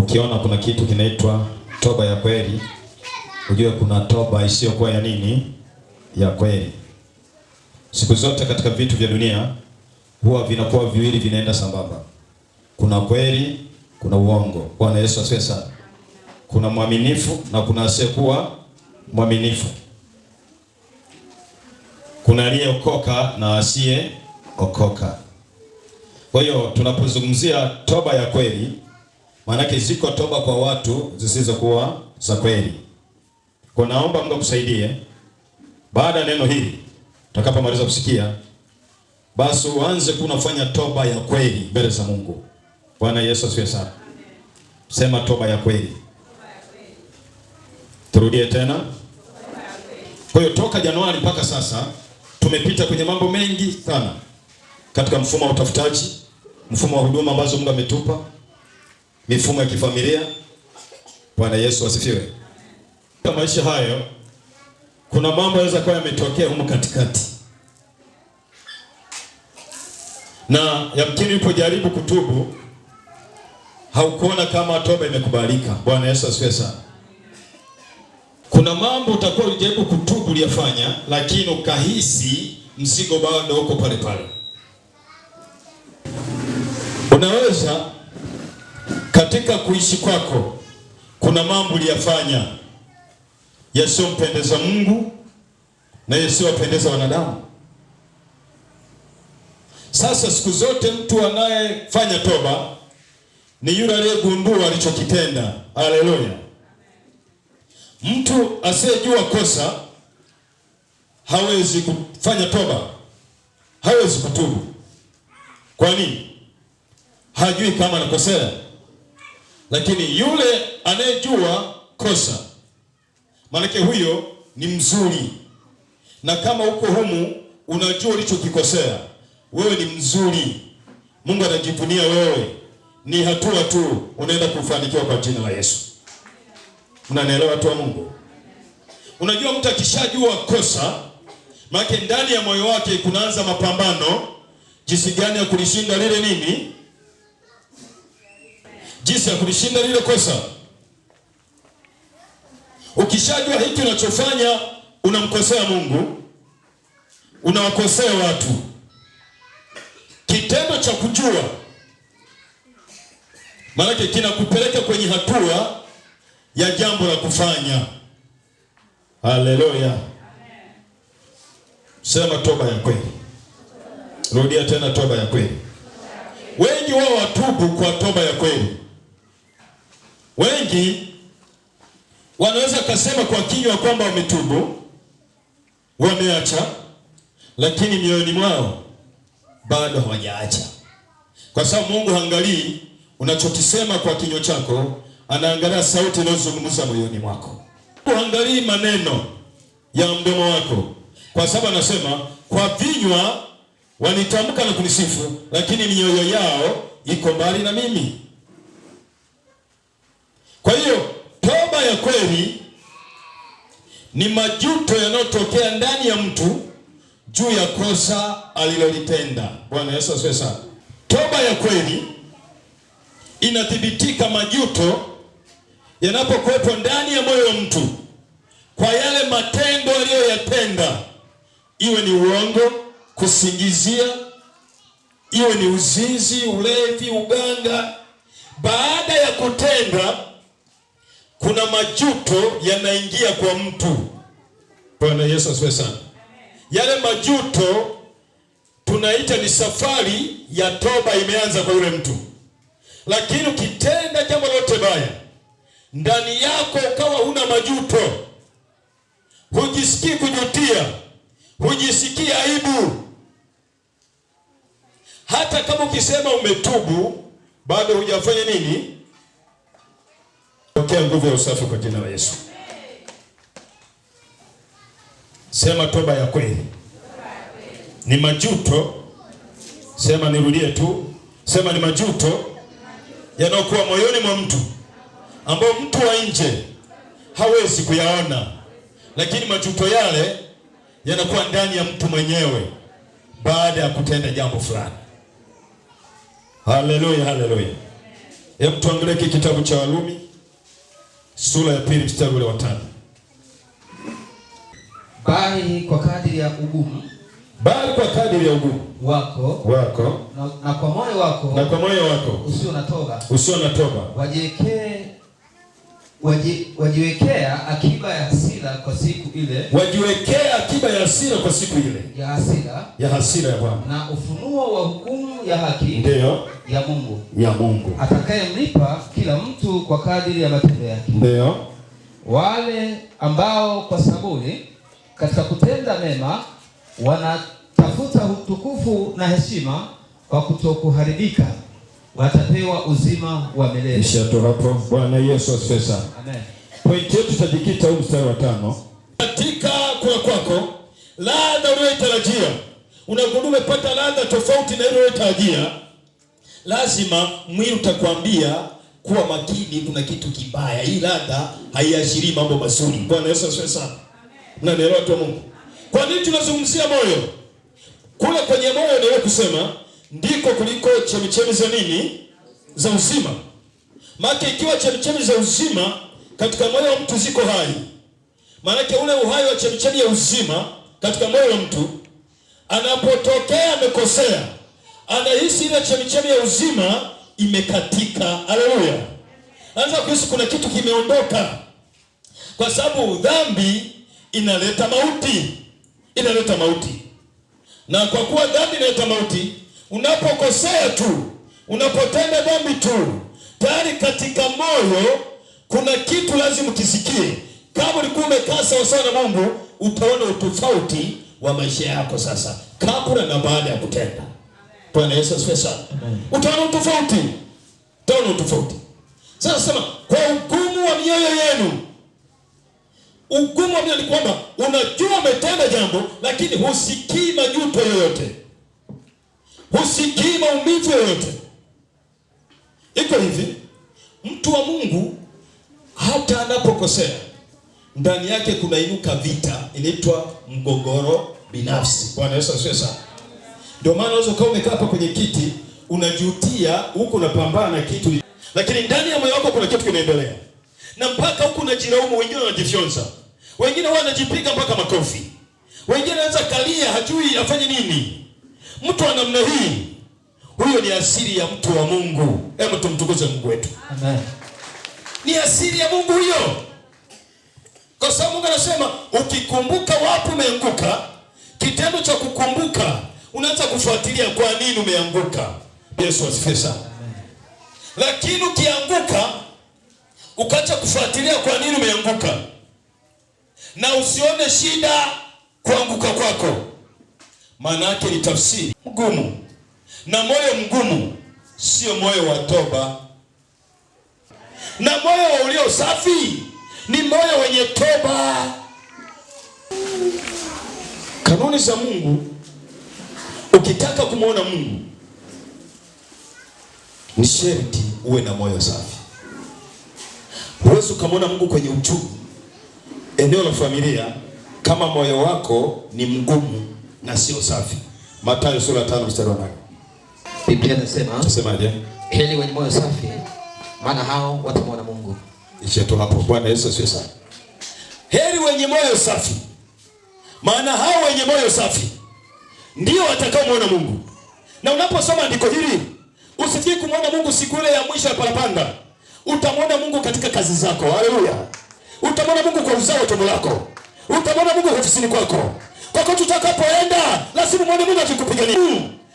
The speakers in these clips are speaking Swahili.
Ukiona kuna kitu kinaitwa toba ya kweli, ujue kuna toba isiyokuwa ya nini? Ya kweli. Siku zote katika vitu vya dunia huwa vinakuwa viwili, vinaenda sambamba. Kuna kweli, kuna uongo. Bwana Yesu asifiwe sana. Kuna mwaminifu na kuna asiyekuwa mwaminifu. Kuna aliyeokoka na asiyeokoka. Kwa hiyo tunapozungumzia toba ya kweli, maana ziko toba kwa watu zisizokuwa za kweli. Kwa naomba Mungu akusaidie baada ya neno hili utakapomaliza kusikia, basi uanze kunafanya toba ya kweli mbele za Mungu. Bwana Yesu asifiwe sana. Sema toba ya kweli. Turudie tena. Kwa hiyo toka Januari mpaka sasa tumepita kwenye mambo mengi sana katika mfumo wa utafutaji, mfumo wa huduma ambazo Mungu ametupa, mifumo ya kifamilia. Bwana Yesu asifiwe. Katika maisha hayo kuna mambo yanaweza kuwa yametokea huko katikati, na yamkini ulipojaribu kutubu haukuona kama toba imekubalika. Bwana Yesu asifiwe sana. Kuna mambo utakuwa ulijaribu kutubu uliyafanya, lakini ukahisi mzigo bado uko pale pale. Unaweza katika kuishi kwako kuna mambo uliyafanya yasiyompendeza Mungu na yasiyowapendeza wanadamu. Sasa siku zote mtu anayefanya toba ni yule aliyegundua alichokitenda. Haleluya. Mtu asiyejua kosa hawezi kufanya toba, hawezi kutubu. Kwa nini? Hajui kama anakosea. Lakini yule anayejua kosa, maanake huyo ni mzuri. Na kama uko humu unajua ulichokikosea, wewe ni mzuri, Mungu anajivunia wewe. Ni hatua tu unaenda kufanikiwa kwa jina la Yesu. Unanielewa watu wa Mungu? Unajua mtu akishajua kosa, maana ndani ya moyo wake kunaanza mapambano jinsi gani ya kulishinda lile nini? Jinsi ya kulishinda lile kosa. Ukishajua hiki unachofanya unamkosea Mungu, unawakosea watu. Kitendo cha kujua maana kinakupeleka kwenye hatua ya jambo la kufanya. Haleluya. Sema toba ya kweli. Rudia tena toba ya kweli. Wengi wao watubu kwa toba ya kweli. Wengi wanaweza kusema kwa kinywa kwamba wametubu, wameacha, lakini mioyoni mwao bado hawajaacha. Kwa sababu Mungu haangalii unachokisema kwa kinywa chako, anaangalia sauti inayozungumza moyoni mwako. Haangalii maneno ya mdomo wako. Kwa sababu anasema kwa vinywa wanitamka na kunisifu, lakini mioyo yao iko mbali na mimi. Kwa hiyo toba ya kweli ni majuto yanayotokea ndani ya mtu juu ya kosa alilolitenda. Bwana Yesu asifiwe sana. Toba ya kweli inathibitika majuto yanapokuwepo ndani ya moyo wa mtu kwa yale matendo aliyoyatenda, iwe ni uongo, kusingizia, iwe ni uzinzi, ulevi, uganga. Baada ya kutenda kuna majuto yanaingia kwa mtu. Bwana Yesu asifiwe sana. Yale majuto tunaita ni safari ya toba imeanza kwa yule mtu. Lakini ukitenda jambo lote baya, ndani yako ukawa huna majuto, hujisikii kujutia, hujisikii aibu, hata kama ukisema umetubu bado hujafanya nini? Pokea nguvu ya usafi kwa jina la Yesu. Sema toba ya kweli ni majuto. Sema nirudie tu. Sema ni majuto yanayokuwa moyoni mwa mtu, ambao mtu wa nje hawezi kuyaona, lakini majuto yale yanakuwa ndani ya mtu mwenyewe baada ya kutenda jambo fulani. Haleluya, haleluya. Hebu tuangalie kitabu cha Warumi sura ya 2 mstari ule wa 5. Bali kwa kadiri ya ugumu wako na kwa moyo wako usio na toba wajiwekea akiba ya hasira kwa siku ile, ya hasira ya Bwana, na ufunuo wa hukumu ya haki ndio ya Mungu atakayemlipa kila mtu kwa kadiri ya matendo yake. Ndio wale ambao kwa saburi katika kutenda mema wanatafuta utukufu na heshima kwa kutokuharibika, watapewa uzima wa milele. Nishato hapo. Bwana Yesu asifiwe sana. Amen. Point yetu tutajikita huu mstari wa 5. Katika kula kwako, ladha unayotarajia, unagundua umepata ladha tofauti na ile unayotarajia, lazima mwili utakwambia kuwa makini, kuna kitu kibaya. Hii ladha haiashirii mambo mazuri. Bwana Yesu asifiwe sana. Mnaelewa watu wa Mungu? Kwa nini tunazungumzia moyo? Kule kwenye moyo ndio kusema ndiko kuliko chemichemi za nini? Za uzima. Maana ikiwa chemichemi za uzima katika moyo wa mtu ziko hai, maana ule uhai wa chemichemi ya uzima katika moyo wa mtu, anapotokea amekosea, anahisi ile chemichemi ya uzima imekatika. Haleluya. Anza kuhisi kuna kitu kimeondoka, kwa sababu dhambi inaleta mauti. Na kwa kuwa dhambi inaleta mauti, unapokosea tu, unapotenda dhambi tu, tayari katika moyo kuna kitu lazima kisikie. Kama ulikuwa umekaa sawa sawa na Mungu, utaona utofauti wa maisha yako sasa, kabla na baada ya kutenda. Bwana Yesu asifiwe sana. Utaona utofauti. Sasa sema, kwa ugumu wa mioyo yenu. Ugumu wa mioyo ni kwamba unajua umetenda jambo, lakini husikii majuto yoyote, husikii maumivu yoyote. Iko hivi, mtu wa Mungu hata anapokosea, ndani yake kunainuka vita, inaitwa mgogoro binafsi. Bwana Yesu asifiwe sana. Ndio maana unaweza kama umekaa hapa kwenye kiti unajutia, huko unapambana na kitu, lakini ndani ya moyo wako kuna kitu kinaendelea. Na mpaka huko unajilaumu, wengine wanajifyonza, wengine wanajipiga mpaka makofi, wengine anaweza kalia hajui afanye nini. Mtu wa namna hii, huyo ni asili ya mtu wa Mungu. Hebu tumtukuze Mungu wetu. Amen. Ni asili ya Mungu hiyo. Kwa sababu Mungu anasema ukikumbuka wapi umeanguka, kitendo cha kukumbuka unaanza kufuatilia kwa nini umeanguka. Yesu asifiwe sana. Lakini ukianguka ukaacha kufuatilia kwa nini umeanguka, na usione shida kuanguka kwako, maana yake ni tafsiri mgumu. Na moyo mgumu sio moyo wa toba, na moyo wa ulio safi ni moyo wenye toba. Kanuni za Mungu, ukitaka kumwona Mungu ni sharti uwe na moyo safi. Huwezi kumwona Mungu kwenye uchumi, eneo la familia, kama moyo wako ni mgumu na sio safi. Mathayo sura 5 mstari wa 8. Biblia inasemaje? Heri wenye moyo safi, maana hao watamwona Mungu. Isheto hapo. Bwana Yesu asifiwe sana. Heri wenye moyo safi, maana hao wenye moyo safi ndio watakaomwona Mungu. Na unaposoma andiko hili, usifikiri kumwona Mungu siku ile ya mwisho ya parapanda. Utamwona Mungu katika kazi zako. Haleluya. Utamwona Mungu kwa uzao wa tumbo lako. Utamwona Mungu ofisini kwako. Kwa kwa tutakapoenda, lazima muone Mungu akikupigania.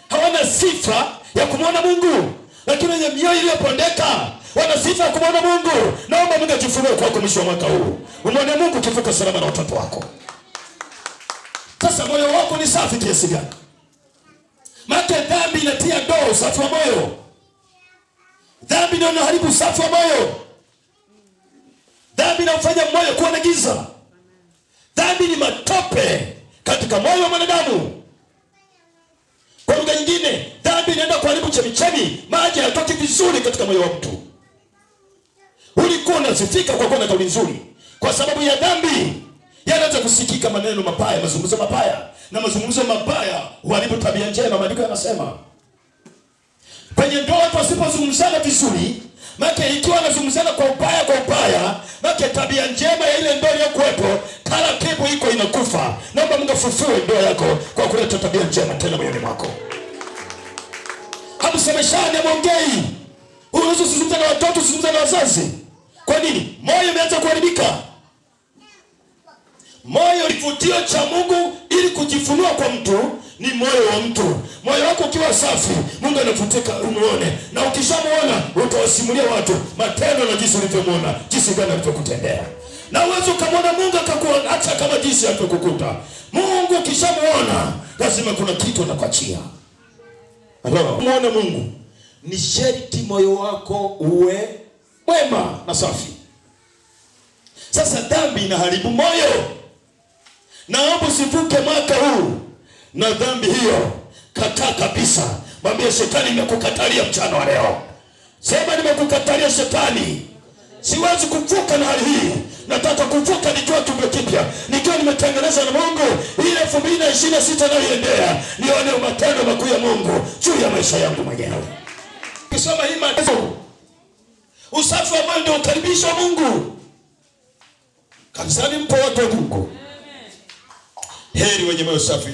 Hawana sifa ya kumwona Mungu, lakini wenye mioyo iliyopondeka wana sifa ya kumwona Mungu. Naomba Mungu ajifunue kwako mwisho wa mwaka huu, umwone Mungu kivuka salama na watoto wako. Sasa moyo wako ni safi kiasi gani? Maana dhambi inatia doa usafi wa moyo. Dhambi ndio inaharibu usafi wa moyo. Dhambi inafanya moyo kuwa na giza. Dhambi ni matope katika moyo wa mwanadamu. Kwa lugha nyingine, dhambi inaenda kuharibu chemichemi, maji hayatoki vizuri katika moyo wa mtu. Ulikuwa unasifika kwa kuwa na kauli nzuri, kwa sababu ya dhambi yanaanza kusikika maneno mabaya, mazungumzo mabaya, na mazungumzo mabaya huharibu tabia njema. Maandiko yanasema kwenye ndoa watu wasipozungumzana vizuri, Maana ikiwa anazungumzana kwa ubaya, maana tabia njema ya ile ndoa iliyokuwepo taratibu iko inakufa. Naomba Mungu afufue ndoa yako kwa kuleta tabia njema tena moyoni mwako. Hamsemeshane, mwongei. Unaweza kuzungumza na watoto, kuzungumza na wazazi. Kwa nini? Moyo umeanza kuharibika. Moyo kivutio cha Mungu ili kujifunua kwa mtu ni moyo wa mtu. Moyo wako ukiwa safi, Mungu anavutika umuone. Na ukishamuona utawasimulia watu matendo na jinsi ulivyomuona, jinsi gani alivyokutendea. Na uwezo kumuona Mungu akakuona hata kama jinsi alivyokukuta. Mungu ukishamuona lazima kuna kitu anakuachia. Hello. Muone Mungu. Ni sharti moyo wako uwe mwema na safi. Sasa dhambi inaharibu moyo. Naomba usivuke mwaka huu na dhambi hiyo. Kataa kabisa. Mwambie shetani, nimekukatalia mchana wa leo. Sema, nimekukatalia shetani. Siwezi kuvuka na hali hii. Nataka kuvuka nikiwa kiumbe kipya. Nikiwa nimetengeneza na Mungu. Ile 2026 nayoendea. Nione matendo makuu ya Mungu juu ya maisha yangu mwenyewe. Kisoma hii maneno. Usafi wa moyo ndio ukaribisho wa Mungu. Kanisani mpo watu wa Mungu. Heri wenye moyo safi.